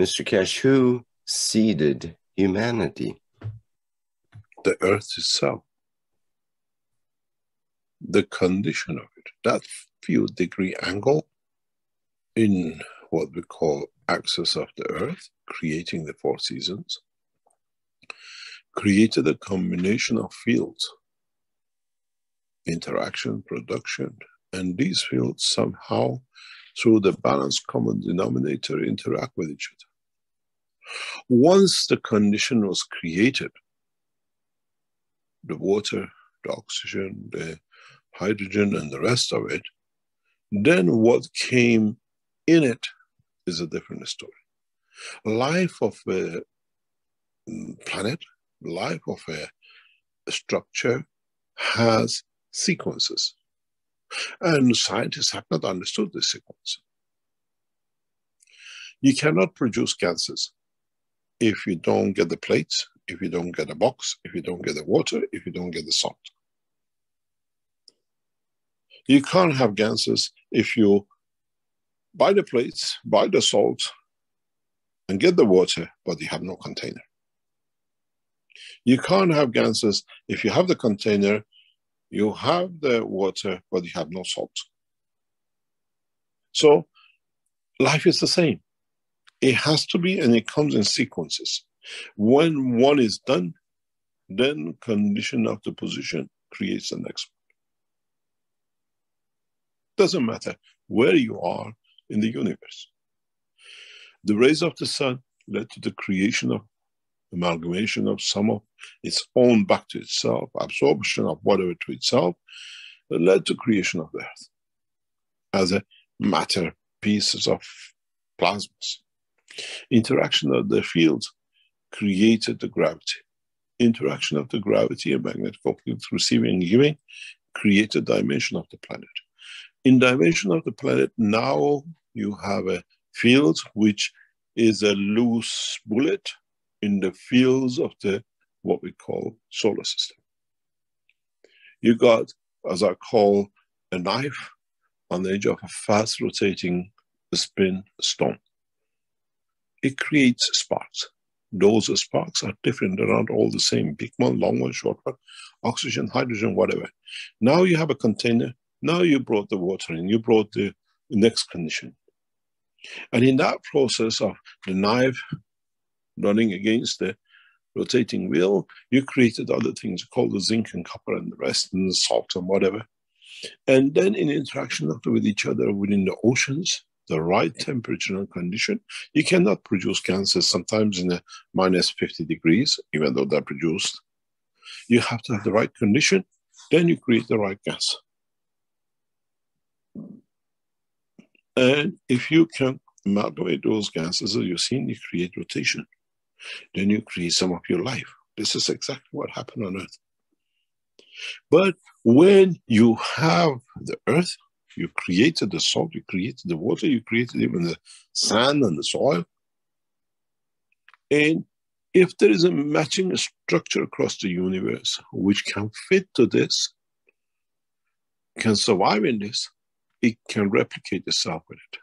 Mr. Keshe, who seeded humanity? The earth itself. The condition of it, that few degree angle in what we call axis of the earth, creating the 4 seasons, created a combination of fields, interaction, production, and these fields somehow, through the balanced common denominator, interact with each other. Once the condition was created, the water, the oxygen, the hydrogen, and the rest of it, then what came in it is a different story. Life of a planet, life of a structure has sequences. And scientists have not understood this sequence. You cannot produce gases if you don't get the plates, if you don't get a box, if you don't get the water, if you don't get the salt. You can't have gases if you buy the plates, buy the salt, and get the water, but you have no container. You can't have gases if you have the container, you have the water, but you have no salt. So life is the same. It has to be, and it comes in sequences. When one is done, then condition of the position creates the next one. Doesn't matter where you are in the universe. The rays of the sun led to the creation of amalgamation of some of its own back to itself, absorption of whatever to itself, that led to creation of the earth as a matter, pieces of plasmas. Interaction of the fields created the gravity. Interaction of the gravity and magnetic fields receiving and giving created dimension of the planet. In dimension of the planet, now you have a field which is a loose bullet in the fields of the what we call solar system. You got, as I call, a knife on the edge of a fast rotating spin stone. It creates sparks. Those sparks are different, they're not all the same. Big one, long one, short one, oxygen, hydrogen, whatever. Now you have a container. Now you brought the water in, you brought the next condition. And in that process of the knife running against the rotating wheel, you created other things called the zinc and copper and the rest and the salt and whatever. And then in interaction with each other within the oceans, the right temperature and condition, you cannot produce gases sometimes in a minus 50 degrees, even though they're produced. You have to have the right condition, then you create the right gas. And if you can amalgamate those gases, as you've seen, you create rotation. Then you create some of your life. This is exactly what happened on Earth. But when you have the Earth, you created the salt, you created the water, you created even the sand and the soil. And if there is a matching structure across the universe which can fit to this, can survive in this, it can replicate itself with it.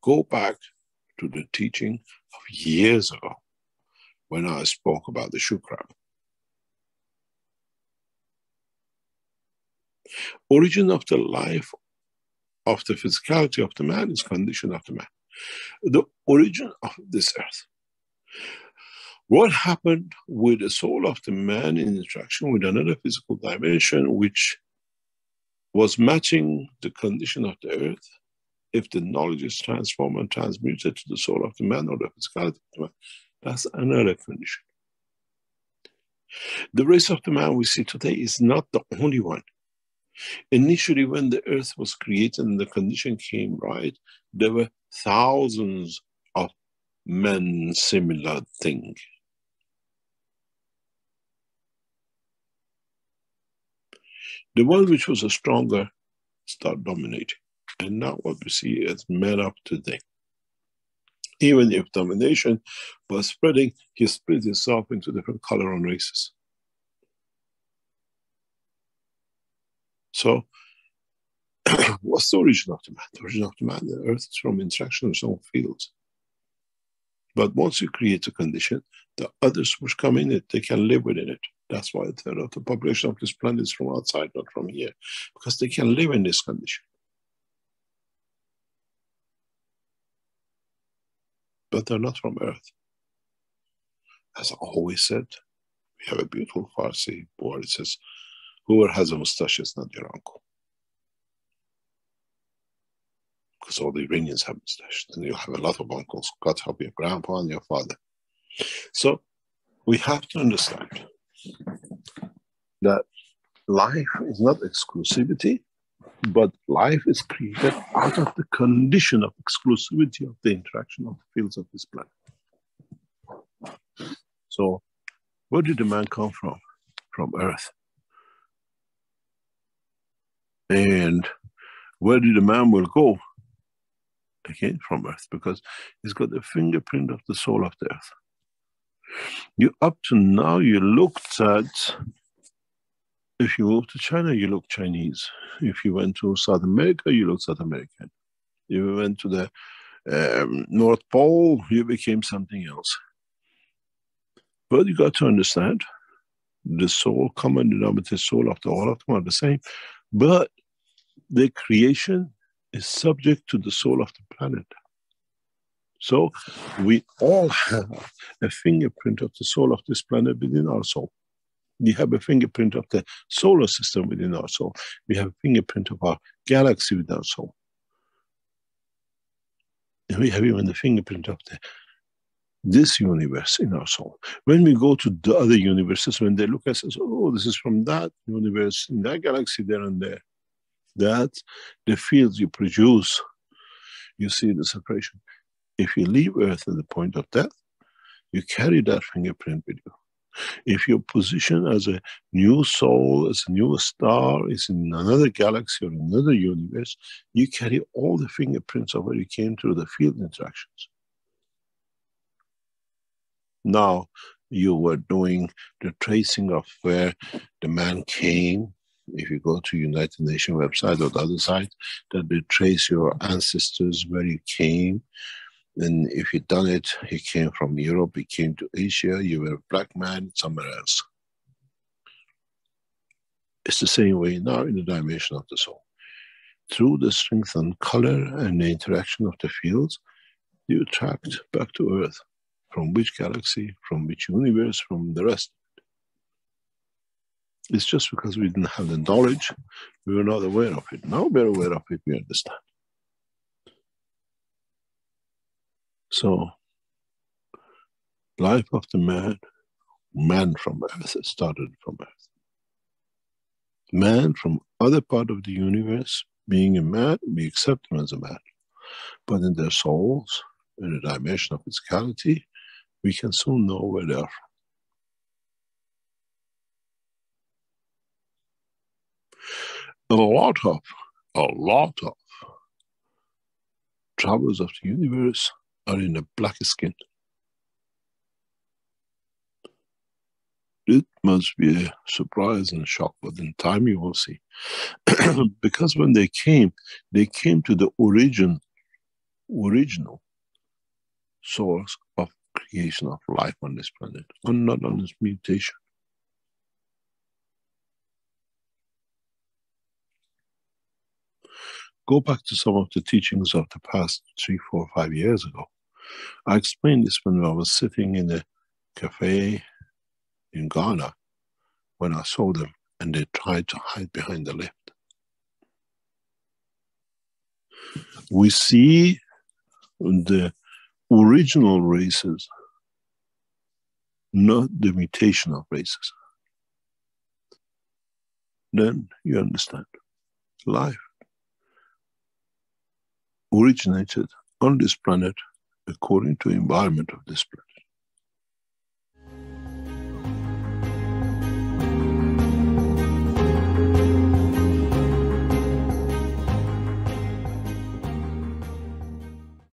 Go back to the teaching of years ago when I spoke about the shoe crab. Origin of the life of the physicality of the man is condition of the man. The origin of this earth. What happened with the soul of the man in interaction with another physical dimension which was matching the condition of the earth? If the knowledge is transformed and transmuted to the soul of the man or the physicality of the man, that's another condition. The race of the man we see today is not the only one. Initially, when the earth was created and the condition came right, there were thousands of men similar things. The one which was a stronger started dominating. And now what we see is men up today. Even if domination was spreading, he split himself into different color and races. So, what's the origin of the man? The origin of the man, the earth is from interaction of its own fields. But once you create a condition, the others which come in it, they can live within it. That's why a third of the population of this planet is from outside, not from here, because they can live in this condition. But they're not from Earth. As I always said, we have a beautiful Farsi word. It says, whoever has a mustache is not your uncle. Because all the Iranians have mustaches. And you have a lot of uncles. God help your grandpa and your father. So we have to understand that life is not exclusivity, but life is created out of the condition of exclusivity of the interaction of the fields of this planet. So where did the man come from? From Earth. And where did the man will go? Again, from Earth, because he's got the fingerprint of the soul of the Earth. You up to now, you looked at, if you moved to China, you look Chinese. If you went to South America, you look South American. If you went to the North Pole, you became something else. But you got to understand, the soul, common denominator soul of the all of them are the same. But the creation is subject to the soul of the planet. So we all have a fingerprint of the soul of this planet within our soul. We have a fingerprint of the solar system within our soul. We have a fingerprint of our galaxy within our soul. And we have even the fingerprint of this universe in our soul. When we go to the other universes, when they look at us, oh, this is from that universe, in that galaxy there and there. That's the fields you produce. You see the separation. If you leave Earth at the point of death, you carry that fingerprint with you. If your position as a new soul, as a new star, is in another galaxy or another universe, you carry all the fingerprints of where you came through the field interactions. Now, you were doing the tracing of where the man came. If you go to United Nations website or the other side, that they trace your ancestors, where you came. And if you'd done it, he came from Europe, he came to Asia, you were a black man somewhere else. It's the same way now in the dimension of the soul. Through the strength and color and the interaction of the fields, you attract back to Earth. From which galaxy, from which universe, from the rest. It's just because we didn't have the knowledge, we were not aware of it. Now we're aware of it, we understand. So, life of the man from Earth, started from Earth. Man from other part of the universe, being a man, we accept him as a man. But in their souls, in the dimension of physicality, we can soon know where they are from. A lot of travelers of the universe are in a black skin. It must be a surprise and shock, but in time you will see. Because when they came to the original source of creation of life on this planet, and not on this mutation. Go back to some of the teachings of the past 3, 4, 5 years ago. I explained this when I was sitting in a cafe in Ghana, when I saw them and they tried to hide behind the lift. We see the original races, not the mutation of races. Then you understand. Life originated on this planet according to the environment of this planet.